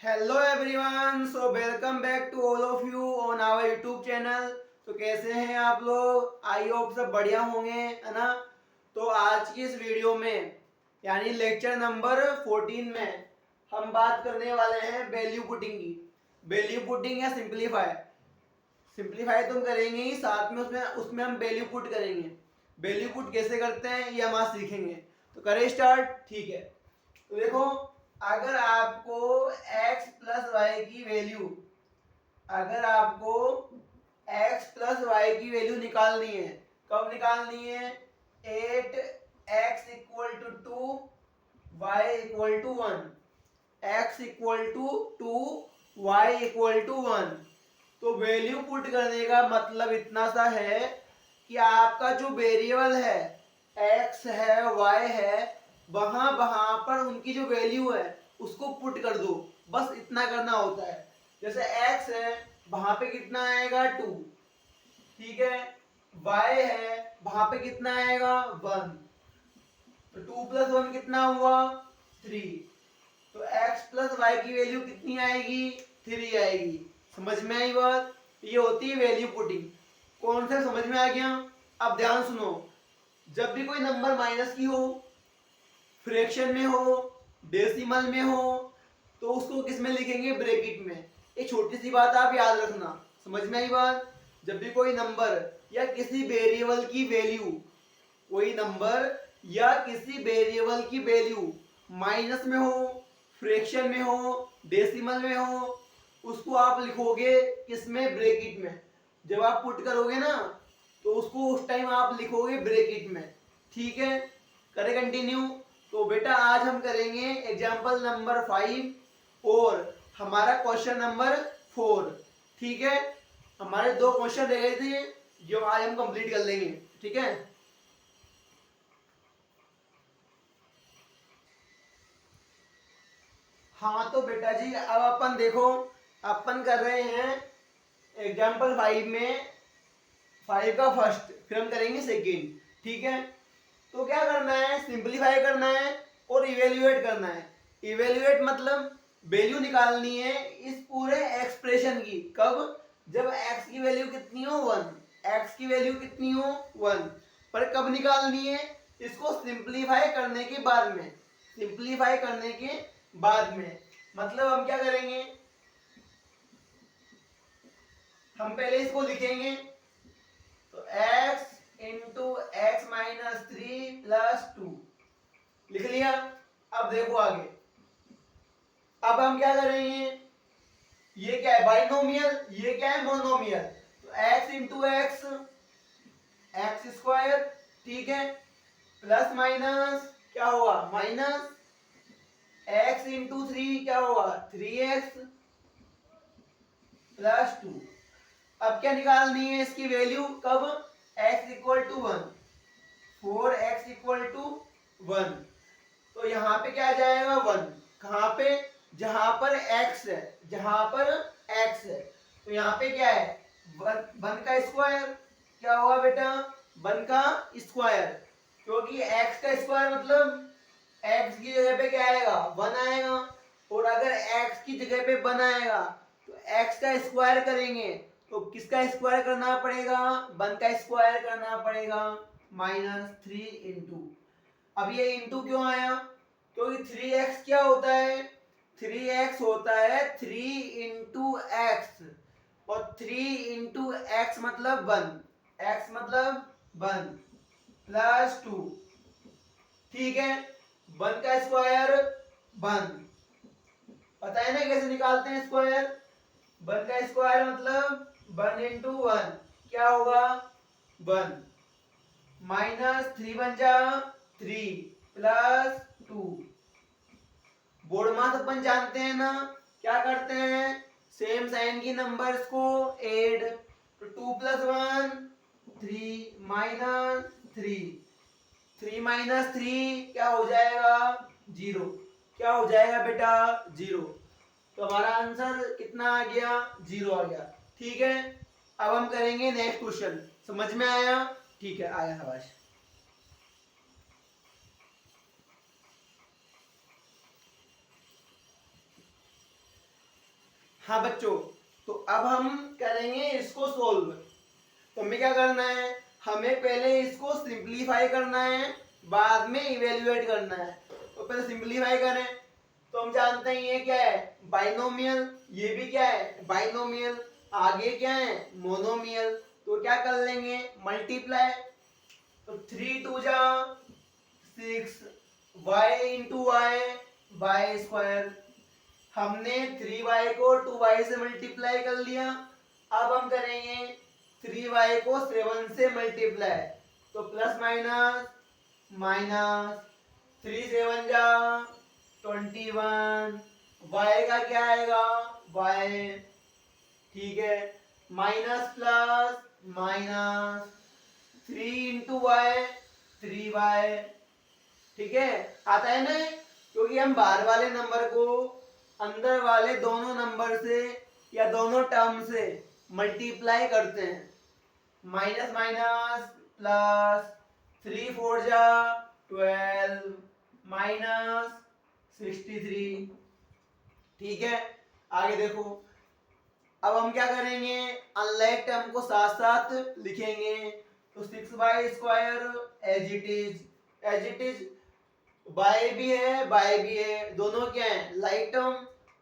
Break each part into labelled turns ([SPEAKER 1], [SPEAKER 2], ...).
[SPEAKER 1] Hello everyone, so welcome back to all of you on our YouTube channel. तो कैसे हैं आप लोग? आई होप सब बढ़िया होंगे, है ना। तो आज की इस वीडियो में यानी लेक्चर नंबर 14 में हम बात करने वाले हैं वैल्यू पुटिंग की। वैल्यू पुटिंग या सिंप्लीफाई। सिंप्लीफाई तो हम करेंगे ही, साथ में उसमें उसमें हम वैल्यू पुट करेंगे। वैल्यू पुट कैसे करते हैं ये हम आज सीखेंगे। तो करें स्टार्ट? ठीक है। तो देखो, अगर आपको x प्लस वाई की वैल्यू अगर आपको x प्लस वाई की वैल्यू निकालनी है, कब निकालनी है? 8x equal to 2, y equal to 1। x equal to 2, y equal to 1। तो वैल्यू पुट करने का मतलब इतना सा है कि आपका जो वेरिएबल है x है, y है, वहां वहां पर उनकी जो वैल्यू है उसको पुट कर दो। बस इतना करना होता है। जैसे x है, वहां पे कितना आएगा? 2। ठीक है। y है, वहां पे कितना आएगा? 1। तो 2 प्लस 1 कितना हुआ? 3। तो x प्लस वाई की वैल्यू कितनी आएगी? 3 आएगी। समझ में आई बात? ये होती है वैल्यू पुटिंग। कौन सा समझ में आ गया? अब ध्यान सुनो, जब भी कोई नंबर माइनस की हो, फ्रैक्शन में हो, डेसिमल में हो, तो उसको किस में लिखेंगे? ब्रैकेट में। एक छोटी सी बात आप याद रखना। समझ में आई बात? जब भी कोई नंबर या किसी वेरिएबल की वैल्यू कोई नंबर या किसी वेरिएबल की वैल्यू माइनस में हो, फ्रैक्शन में हो, डेसिमल में हो, उसको आप लिखोगे किसमें? ब्रैकेट में। जब आप पुट करोगे ना, तो उसको उस टाइम आप लिखोगे ब्रैकेट में। ठीक है, करें कंटिन्यू। तो बेटा आज हम करेंगे एग्जांपल नंबर 5 और हमारा क्वेश्चन नंबर 4। ठीक है, हमारे 2 क्वेश्चन रह गए थे जो आज हम कंप्लीट कर लेंगे। ठीक है। हाँ तो बेटा जी, अब अपन देखो, अपन कर रहे हैं एग्जाम्पल 5 में 5 का फर्स्ट, फिर हम करेंगे सेकेंड। ठीक है। तो क्या करना है? सिंपलीफाई करना है और इवेल्युएट करना है। इवेल्युएट मतलब वैल्यू निकालनी है इस पूरे एक्सप्रेशन की। कब? जब x की वैल्यू कितनी हो? 1। x की वैल्यू कितनी हो? 1। पर कब निकालनी है? इसको सिंपलीफाई करने के बाद में। सिंपलीफाई करने के बाद में मतलब हम क्या करेंगे? हम पहले इसको लिखेंगे। तो x into x minus 3 plus 2 लिख लिया। अब देखो आगे, अब हम क्या करेंगे? ये क्या है? बाइनोमियल। ये क्या है? मोनोमियल। तो x into x, x square. ठीक है। प्लस माइनस क्या हुआ? माइनस x इंटू 3 क्या हुआ? 3x plus 2। अब क्या निकालनी है इसकी वैल्यू? कब? x equal to 1। 4x equal to 1। तो यहाँ पे क्या आ जाएगा? 1। कहाँ पे? जहां पर x है, जहां पर x है। तो यहाँ पे क्या है? 1 का स्क्वायर। क्या होगा बेटा? 1 का स्क्वायर। क्योंकि x का स्क्वायर मतलब x की जगह पे क्या आएगा? 1 आएगा। और अगर x की जगह पे 1 आएगा तो x का स्क्वायर करेंगे तो किसका स्क्वायर करना पड़ेगा? 1 का स्क्वायर करना पड़ेगा। -3 इंटू, अब ये इंटू क्यों आया? क्योंकि 3x क्या होता है? 3x होता है 3 इंटू एक्स। और 3 इंटू एक्स मतलब 1। x मतलब 1 प्लस 2। ठीक है। 1 का स्क्वायर 1। पता है ना कैसे निकालते हैं स्क्वायर? 1 का स्क्वायर मतलब 1 इंटू 1 क्या होगा? 1 माइनस 3 बन जा 3 प्लस 2। बोर्ड मास अपन जानते हैं ना, क्या करते हैं? सेम साइन की नंबर्स को ऐड। तो 2 प्लस 1 3 माइनस 3। 3 माइनस 3 क्या हो जाएगा? 0। क्या हो जाएगा बेटा? 0। तो हमारा आंसर कितना आ गया? 0 आ गया। ठीक है। अब हम करेंगे नेक्स्ट क्वेश्चन। समझ में आया? ठीक है, आया शाबाश। हाँ बच्चों, तो अब हम करेंगे इसको सोल्व। तो हमें क्या करना है, हमें पहले इसको सिंप्लीफाई करना है, बाद में इवेल्युएट करना है। तो पहले सिंप्लीफाई करें। तो हम जानते हैं ये क्या है, बाइनोमियल, ये भी क्या है, बाइनोमियल। आगे क्या है, मोनोमियल। तो क्या कर लेंगे, मल्टीप्लाई। तो 3 2 जा 6, y into y, y square. हमने 3y को 2y से मल्टीप्लाई कर लिया। अब हम करेंगे 3y को 7 से मल्टीप्लाई। तो प्लस माइनस माइनस, 3 7 जा 21, y का क्या आएगा, y, ठीक है। Minus plus minus, 3 into y 3y, ठीक है। आता है ना, क्योंकि हम बाहर वाले नंबर को अंदर वाले दोनों नंबर से या दोनों टर्म से मल्टीप्लाई करते हैं। माइनस माइनस प्लस, 3 4 जा 12, माइनस 63, ठीक है। आगे देखो, अब हम क्या करेंगे, अनलाइक टर्म को साथ साथ लिखेंगे। तो 6y square as it is, by भी है बाय भी है, दोनों क्या है, लाइक टर्म,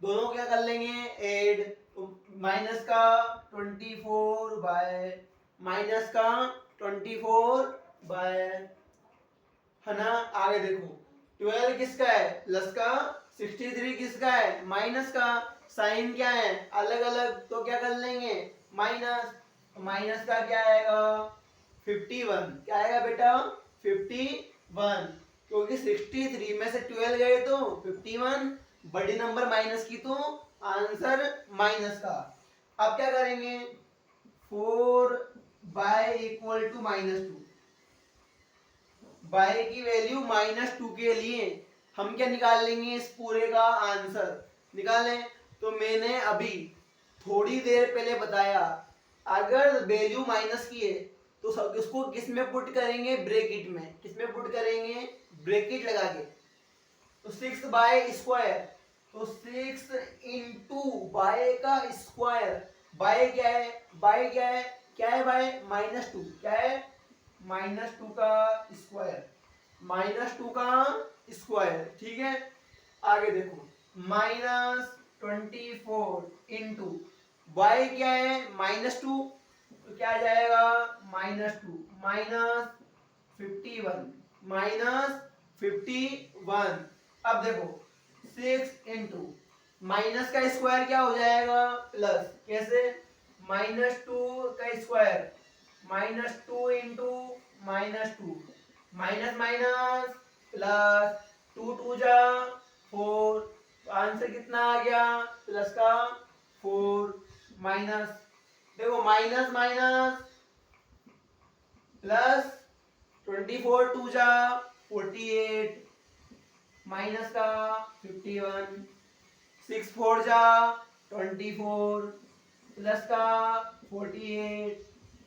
[SPEAKER 1] दोनों क्या कर लेंगे, ऐड। तो माइनस का 24 बाय माइनस का 24 बाय, है ना। आगे देखो, 12 किसका है, प्लस का, 63 किसका है, माइनस का। साइन क्या है, अलग अलग, तो क्या कर लेंगे, माइनस। माइनस का क्या आएगा, 51, क्या आएगा बेटा, 51, क्योंकि 63 में से 12 गए तो 51, बड़ी नंबर माइनस की तो आंसर माइनस का। अब क्या करेंगे, 4 बाय इक्वल टू -2, बाय की वैल्यू -2 के लिए हम क्या निकाल लेंगे, इस पूरे का आंसर निकालें। तो मैंने अभी थोड़ी देर पहले बताया, अगर वैल्यू माइनस की है तो उसको किस में पुट करेंगे, ब्रैकेट में। किस में पुट करेंगे, ब्रैकेट लगा के। तो 6 बाय स्क्वायर, तो 6 इंटू बाय का स्क्वायर, बाय क्या है, बाय क्या है, क्या है बाय, -2, क्या है, -2 का स्क्वायर, -2 का स्क्वायर, ठीक है। आगे देखो, -24 इंटू वाई क्या है, -2, तो क्या आ जाएगा, -2 -51, अब देखो 6 इंटू माइनस का स्क्वायर क्या हो जाएगा, प्लस, कैसे, -2 का square, -2 into -2, minus minus plus, 2 2 जा 4, तो आंसर कितना आ गया, प्लस का 4, माइनस, देखो माइनस माइनस प्लस, 24 2 जा 48, माइनस का 51, 6 4 जा 24, प्लस का 48,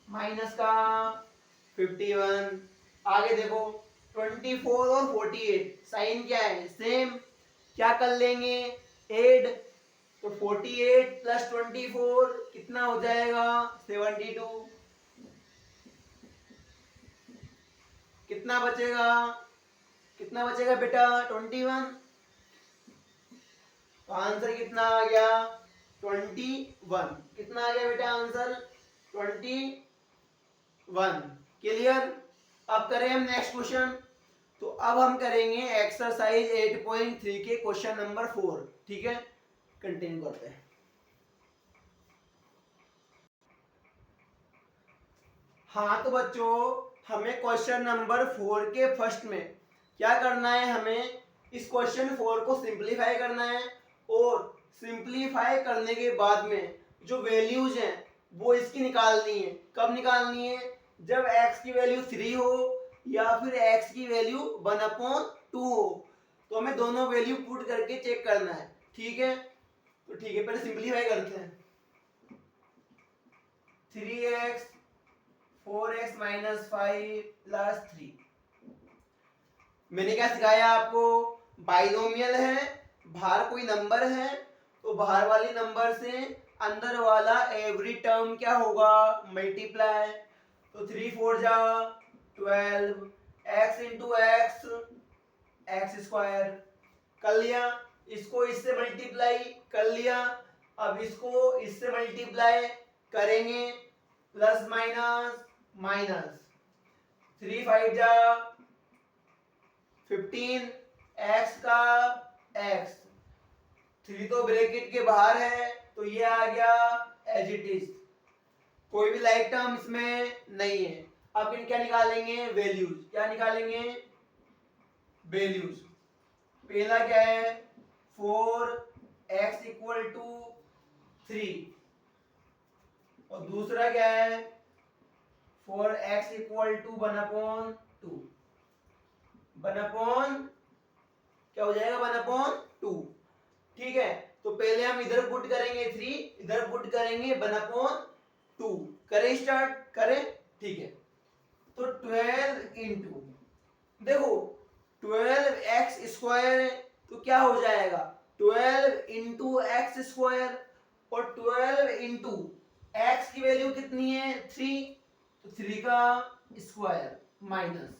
[SPEAKER 1] माइनस का 51। आगे देखो, 24 और 48 साइन क्या है, सेम, क्या कर लेंगे, ऐड। तो 48 प्लस 24 कितना हो जाएगा, 72, कितना बचेगा, कितना बचेगा बेटा, 21, तो आंसर कितना आ गया, 21, कितना आ गया बेटा आंसर, 21, क्लियर। अब करें हम नेक्स्ट क्वेश्चन। तो अब हम करेंगे एक्सरसाइज 8.3 के क्वेश्चन नंबर 4, ठीक है, कंटिन्यू करते हैं। हाँ तो बच्चों, हमें क्वेश्चन नंबर 4 के फर्स्ट में क्या करना है, हमें इस क्वेश्चन 4 को सिंपलीफाई करना है, और सिंपलीफाई करने के बाद में जो वैल्यूज हैं वो इसकी निकालनी है। कब निकालनी है, जब x की वैल्यू 3 हो या फिर x की वैल्यू 1/2 हो। तो हमें दोनों वैल्यू पुट करके चेक करना है, ठीक है। तो ठीक है, पहले सिंपलीफाई करते हैं। 3x 4x - 5 + 3, मैंने क्या सिखाया आपको, बाइनोमियल है, बाहर कोई नंबर है तो बाहर वाली नंबर से अंदर वाला एवरी टर्म क्या होगा, मल्टीप्लाई। तो 3 4 जा 12, x into x x square कर लिया, इसको इससे मल्टीप्लाई कर लिया। अब इसको इससे मल्टीप्लाई करेंगे, प्लस माइनस माइनस, 3 5 जा 15, x का x, 3 तो ब्रैकेट के बाहर है तो ये आ गया एज इट इज, कोई भी लाइक टर्म इसमें नहीं है। अब इन क्या निकालेंगे, वैल्यूज। क्या निकालेंगे, वैल्यूज। पहला क्या है, 4x इक्वल टू 3, और दूसरा क्या है, 4x इक्वल टू 1/2, 1/, क्या हो जाएगा, 1/2। ठीक है, तो पहले हम इधर पुट करेंगे 3, इधर पुट करेंगे 1/2। करें स्टार्ट, करें, ठीक है। तो 12 इंटू, देखो 12x स्क्वायर है तो क्या हो जाएगा, 12 इंटू एक्स स्क्वायर, और 12 इंटू एक्स की वैल्यू कितनी है, 3, तो 3 का square minus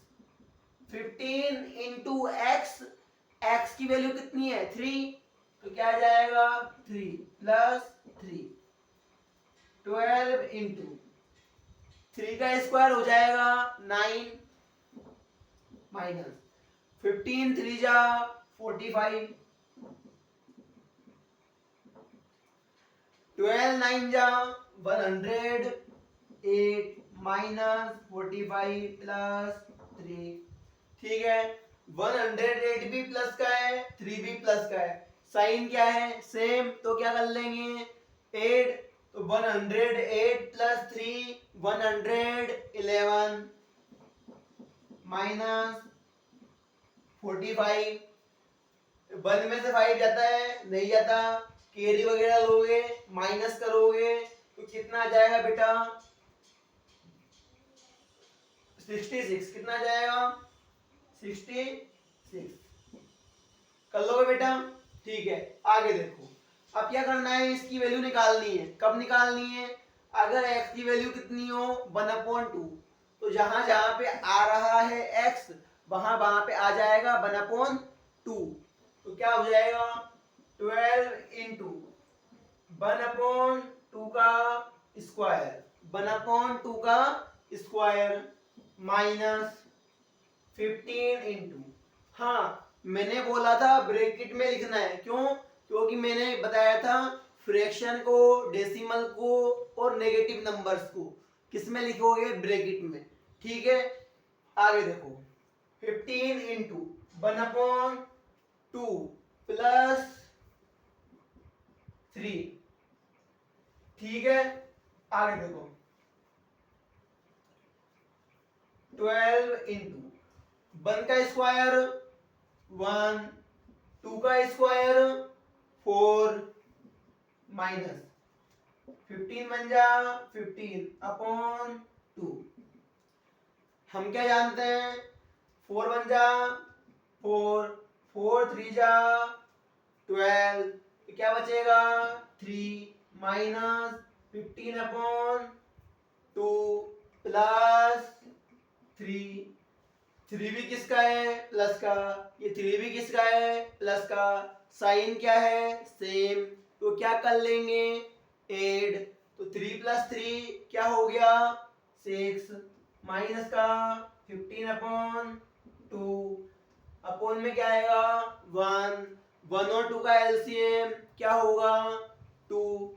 [SPEAKER 1] 15 into x, x की वैल्यू कितनी है, 3, तो क्या आ जाएगा, 3 प्लस 3, 12 इंटू 3 का स्क्वायर हो जाएगा 9, माइनस 15 3 जा 45, 12 9 जा 108, माइनस 45 प्लस 3। ठीक है, 108 भी प्लस का है, 3 भी प्लस का है, साइन क्या है, सेम, तो क्या कर लेंगे 8, तो 108 प्लस 3 111, माइनस 45, 1 में से 5 जाता है, नहीं जाता, कैरी वगैरह लोगे, माइनस करोगे तो कितना आ जाएगा बेटा, 66, कितना जाएगा, 66, कर लोगे बेटा, ठीक है। आगे देखो, अब क्या करना है, इसकी वैल्यू निकालनी है। कब निकालनी है, अगर x की वैल्यू कितनी हो, 1/2, तो जहां जहां पे आ रहा है x, वहां वहां पे आ जाएगा 1/2, तो क्या हो जाएगा, 12 इंटू 1/2 का स्क्वायर, 1/2 का स्क्वायर, माइनस 15 इंटू, हाँ मैंने बोला था ब्रैकेट में लिखना है, क्यों, क्योंकि मैंने बताया था फ्रैक्शन को, डेसिमल को और नेगेटिव नंबर्स को किस में लिखोगे, ब्रैकेट में। ठीक है, आगे देखो, 15 इंटू 1/2 प्लस 3, ठीक है। आगे देखो, 12 इंटू 1 का स्क्वायर 1, 2 का स्क्वायर 4, माइनस 15 बन जा 15/2। हम क्या जानते हैं, 4 बन जा 4, 4 3 जा 12, तो क्या बचेगा 3, माइनस 15/2 प्लस 3, 3 भी किसका है, प्लस का, ये 3 भी किसका है, प्लस का, साइन क्या है, सेम, तो क्या कर लेंगे, ऐड, तो 3 प्लस 3 क्या हो गया, 6, माइनस का 15/2, अपोन में क्या आएगा, 1, 1 और 2 का एलसीएम क्या होगा, 2।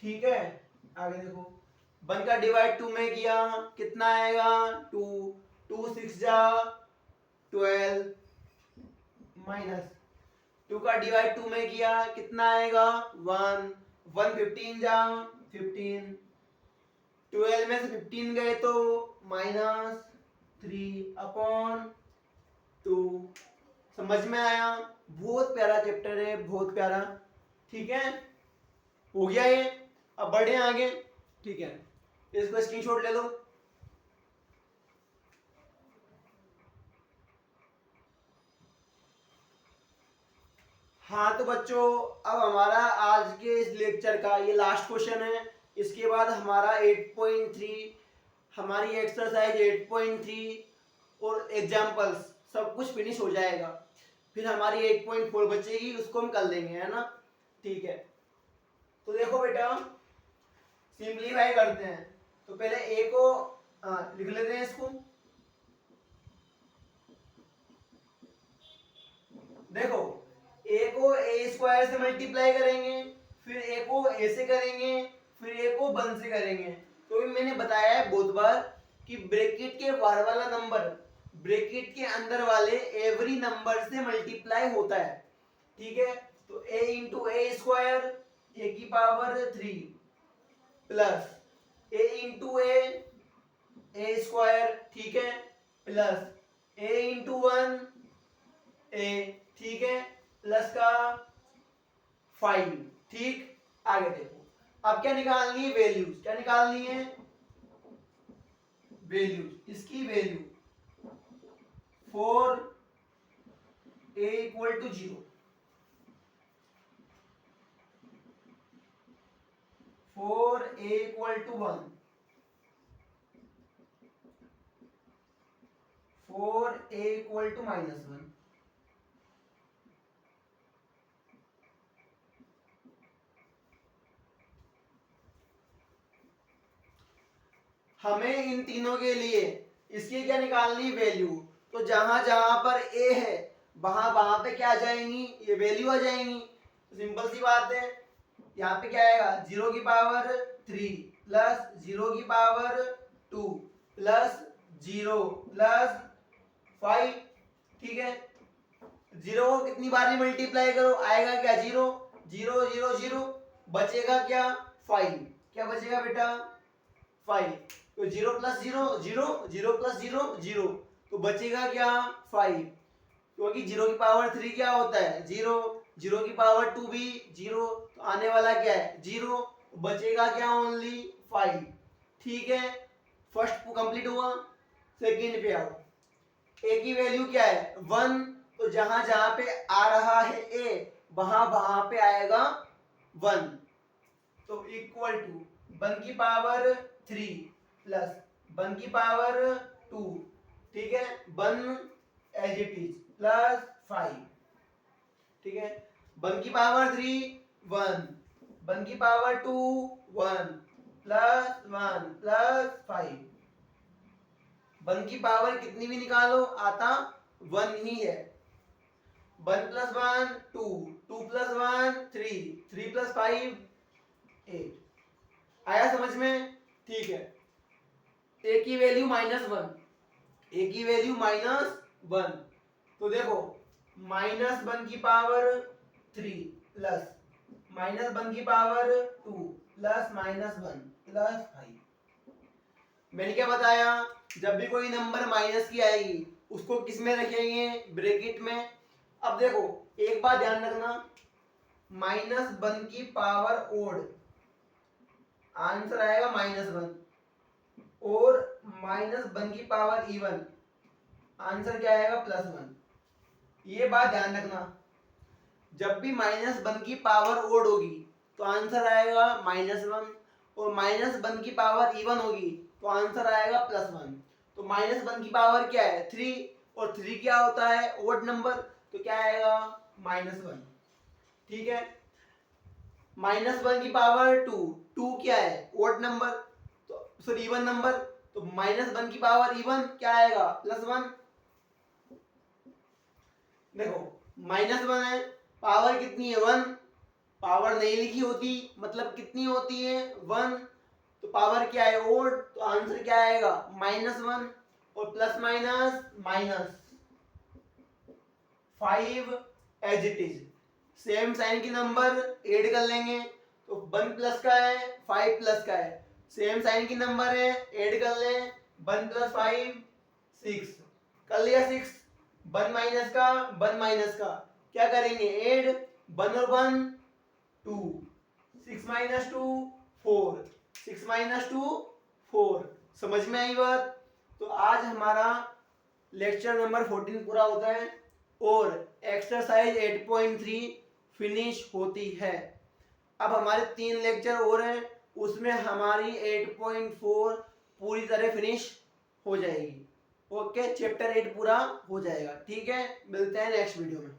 [SPEAKER 1] ठीक है, आगे देखो, 1 का डिवाइड 2 में किया, कितना आएगा, 2, 2 6 जा 12, माइनस 2 का डिवाइड 2 में किया, कितना आएगा, 1, 1 15 जा 15, 12 में से 15 गए तो माइनस 3/2। समझ में आया, बहुत प्यारा चैप्टर है, बहुत प्यारा। ठीक है, हो गया ये, अब बढ़े आगे। ठीक है, इसको स्क्रीनशॉट ले लो। हाँ तो बच्चों, अब हमारा आज के इस लेक्चर का ये लास्ट क्वेश्चन है। इसके बाद हमारा 8.3, हमारी एक्सरसाइज 8.3 और एग्जाम्पल्स सब कुछ फिनिश हो जाएगा। फिर हमारी 8.4 बचेगी, उसको हम कर लेंगे, है ना। ठीक है, तो देखो बेटा, सिंपलीफाई करते हैं। तो पहले ए को लिख लेते हैं इसको। देखो, ए को ए स्क्वायर से मल्टीप्लाई करेंगे, फिर ए को ए से करेंगे, फिर ए को 1 से करेंगे। तो मैंने बताया है बहुत बार कि ब्रैकेट के बाहर वाला नंबर ब्रैकेट के अंदर वाले एवरी नंबर से मल्टीप्लाई होता है। ठीक है, तो a इंटू ए स्क्वायर ए की power 3 plus a into A square, ठीक है, प्लस a इंटू 1 ए, ठीक है, प्लस का 5। ठीक, आगे देखो, अब क्या निकालनी है? वैल्यूज। क्या निकालनी है? वैल्यूज। इसकी value for a equal to 0, for a equal to 1, for a equal to -1, हमें इन तीनों के लिए इसकी क्या निकालनी? वैल्यू। तो जहां जहां पर a है वहां वहां पे क्या आ जाएंगी? ये वैल्यू आ जाएंगी। सिंपल सी बात है, यहाँ पे क्या आएगा? 0 की पावर 3 प्लस 0 की पावर 2 प्लस 0 प्लस 5। ठीक है, 0 को कितनी बार मल्टीप्लाई करो, आएगा क्या? 0 0 0 0, बचेगा क्या? 5। क्या बचेगा बेटा? 5। तो 0 प्लस 0 0, 0 प्लस 0 0, तो बचेगा क्या? 5। क्योंकि 0 की पावर 3 क्या होता है? 0, 0 की पावर 2 भी 0, तो आने वाला क्या है? 0, बचेगा क्या? ओनली 5। ठीक है, फर्स्ट कंप्लीट हुआ। सेकंड पे आओ। ए की वैल्यू क्या है? 1, तो जहां जहां पे आ रहा है ए वहां वहां पे आएगा 1। तो इक्वल टू 1 की पावर 3 प्लस 1 की पावर 2, ठीक है, 1 एज इट इज प्लस 5। ठीक है, 1 की पावर 3 1, 1 की पावर 2 1 प्लस 1 प्लस 5। 1 की पावर कितनी भी निकालो आता 1 ही है। 1 प्लस 1 2, 2 प्लस 1 3, 3 प्लस 5 8। आया समझ में? ठीक है, ए की वैल्यू -1, ए की वैल्यू -1। तो देखो, -1 की पावर 3 प्लस -1 की पावर 2 प्लस -1 प्लस 5। मैंने क्या बताया? जब भी कोई नंबर माइनस की आएगी उसको किस में रखेंगे? ब्रैकेट में। अब देखो, एक बात ध्यान रखना, -1 की पावर ओड आंसर आएगा -1, और -1 की पावर इवन आंसर क्या आएगा? +1। ये बात ध्यान रखना, जब भी -1 की पावर ओड होगी तो आंसर आएगा -1, और -1 की पावर इवन होगी तो आंसर आएगा +1। तो -1 की पावर क्या है? 3, और 3 क्या होता है? ओड नंबर, तो क्या आएगा? -1। ठीक है, -1 की पावर 2, 2 क्या है? ओड नंबर, तो सॉरी इवन नंबर, तो -1 की पावर इवन क्या आएगा? +1। देखो, -1 है, पावर कितनी है? 1। पावर नहीं लिखी होती, मतलब कितनी होती है? 1। तो पावर क्या है? ओड, तो आंसर क्या आएगा? -1, और plus minus minus 5 as it is. Same sign की नंबर ऐड कर लेंगे, तो 1 प्लस का है 5 प्लस का है, सेम साइन की नंबर है, ऐड कर लें, 1 प्लस 5 6, कर लिया 6। 1 माइनस का 1 माइनस का क्या करेंगे? ऐड, 1 और 1 2, 6 माइनस 2 4, 6 माइनस 2 4। समझ में आई बात? तो आज हमारा लेक्चर नंबर 14 पूरा होता है, और एक्सरसाइज 8.3 फिनिश होती है। अब हमारे 3 लेक्चर और हैं, उसमें हमारी 8.4 पूरी तरह फिनिश हो जाएगी। ओके, चैप्टर 8 पूरा हो जाएगा। ठीक है, मिलते हैं नेक्स्ट वीडियो में।